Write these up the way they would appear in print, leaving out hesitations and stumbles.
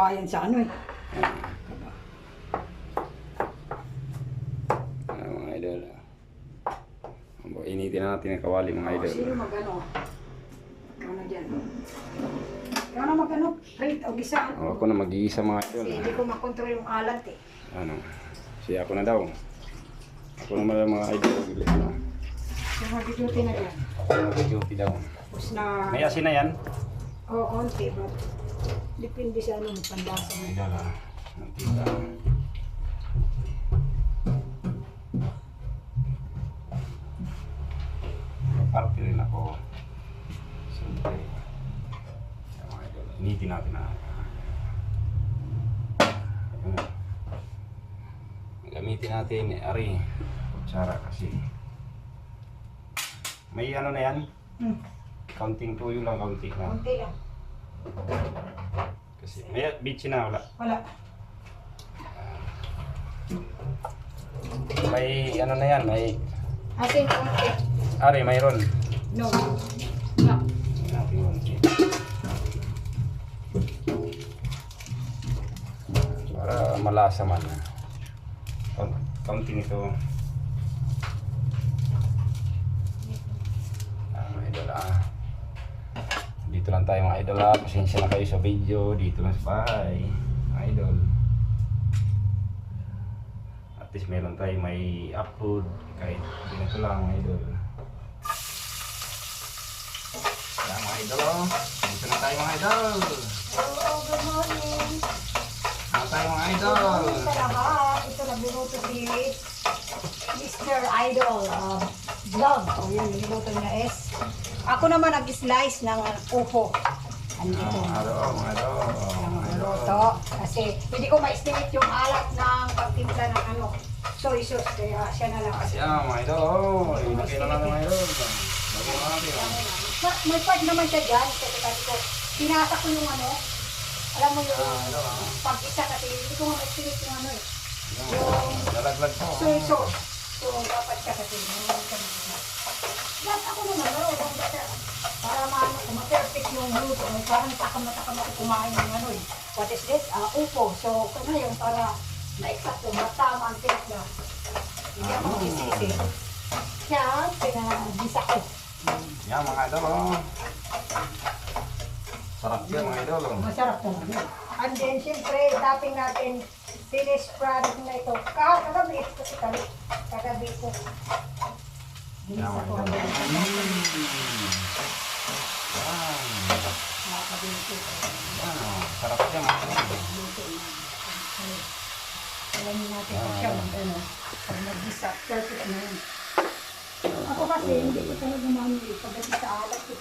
kawayan sa ano eh. Mga idol. Initin na natin ang kawali mga idol. Sino magano? Ikaw na dyan. Ikaw na magano, plate o gisa. Ako na mag-iisa mga idol. Kasi hindi ko makontrol yung alat eh. Ano? Siya ako na daw. Ako naman lang mga idol. Ano? So mag-duty na dyan. Mag-duty daw. Tapos na... May asin na yan? Oo, konti. But depende sa ano, pandasa mo. Idol ha. Mantika. Party rin ako. Siyempre. Yan mga idol. Initin natin na. Ayun. Gamitin natin ari. Kutsara kasi. May ano na yan? Counting tuyo lang, kaunti lang. Konti lang. Kasi may bitchin na wala. Wala. May ano na yan, may Asin konti. ari mayroon. No. No. Natin konti. Para malasa man. Kaunti nito. Mga idol Dito lang tayo mga idol Pasensya na kayo sa video. Dito lang sa bahay. Mga idol. At least meron tayo may upload. Kahit ganito lang mga idol. Kaya mga idol Dito na tayo mga idol. Hello, good morning. Ano tayo mga idol? Good morning sa lahat. Ito nabinuto si Mr. Idol vlog. O yan, nabinuto niya is. Ako naman nag-slice ng upo. Andito. Mga idol. Ang luto. Kasi hindi ko ma-estimate yung alat ng pagtimpla ng ano, soy sauce. Kaya siya na lang. Kasi mga idol. Ilagay na natin mga idol. Lagay na natin. May part naman siya dyan. Kasi kasi ko, pinasa ko yung ano, alam mo yung pag-isa kasi hindi ko ma-estimate yung ano eh. Lalaglag po. Soy sauce. So, dapat siya kasi. Lahat ako naman, marunong ba siya? Para ma-perfect yung luto. Parang takam ako kumain ng ano eh. What is this? Upo. So, kung ngayon, para na-exacto, matama ang timpla. Hindi ako mag-isisi. Kaya, pinagisa ko. Yan mga idol. Sarap yan mga idol. Masarap talaga. And then, siyempre, topping natin finished product na ito. Kagabi, kagabi ko. Yan mga idol. Sarap yan mga idol. Alam natin kung siya ano, pag nag-isa, perfect na yun. Ako kasi, hindi ko talaga mamili pagdating sa alat ko.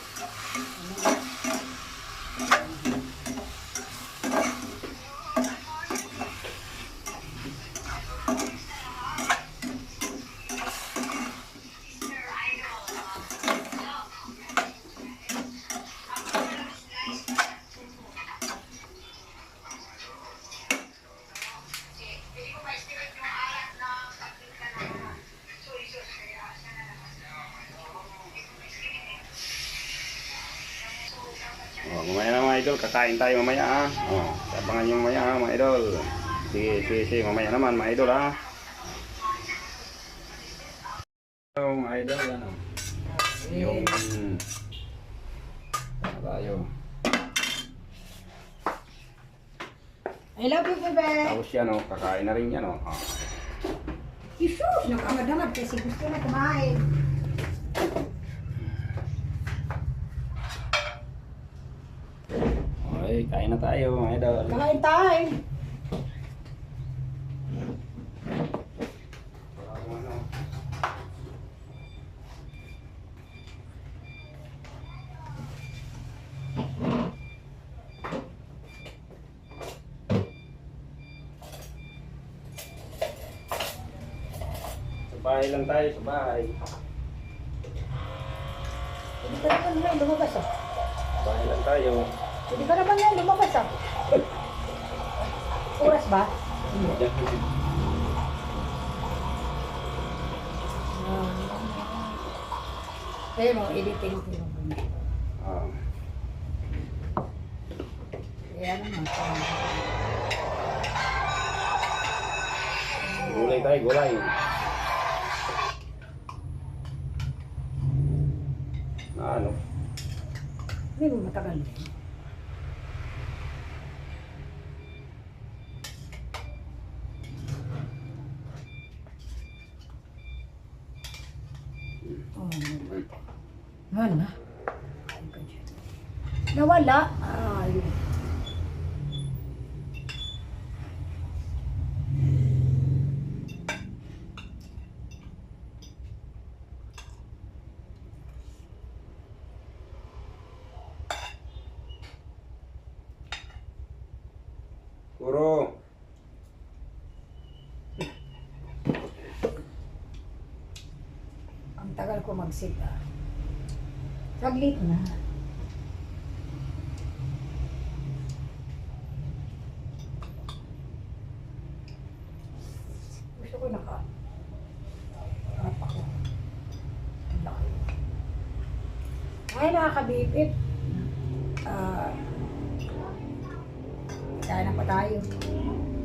Mamaya na mga idol, kakain tayo mamaya abangan nyo mamaya mga idol. Sige, mamaya naman mga idol Hello mga idol, ano? Yung tayo. I love you, bebe! Tapos yan kakain na rin yan Isus! Nakamadamad kasi gusto na kumain. Okay, kain na tayo mga idol. Kain tayo! Sa bahay lang tayo, sa bahay. Hindi ka naman ngayon lumabas Sa bahay lang tayo. Hindi ka naman ngayon lumabas Oras ba? Ayun o, editing ko yung ganyan. Kaya naman. Gulay tayo, gulay. Na ano? Hindi mo matagal na yun. Oh, wala. Nawala. Ayun. Puro. Ang tagal ko magsita. Saglit na. Gusto ko harap ako. Ang laki. Ay, nakakabipit. Kaya na pa tayo.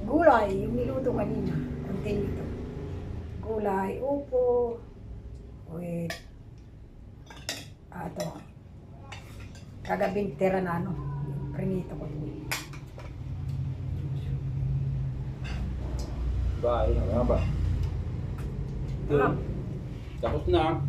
Gulay, yung niluto kanina. Continue ito. Gulay, upo. Wait. Ito. Kagabing tira na ano. Prinito ko ito. Bye, ano ba? Ah. Tapos na.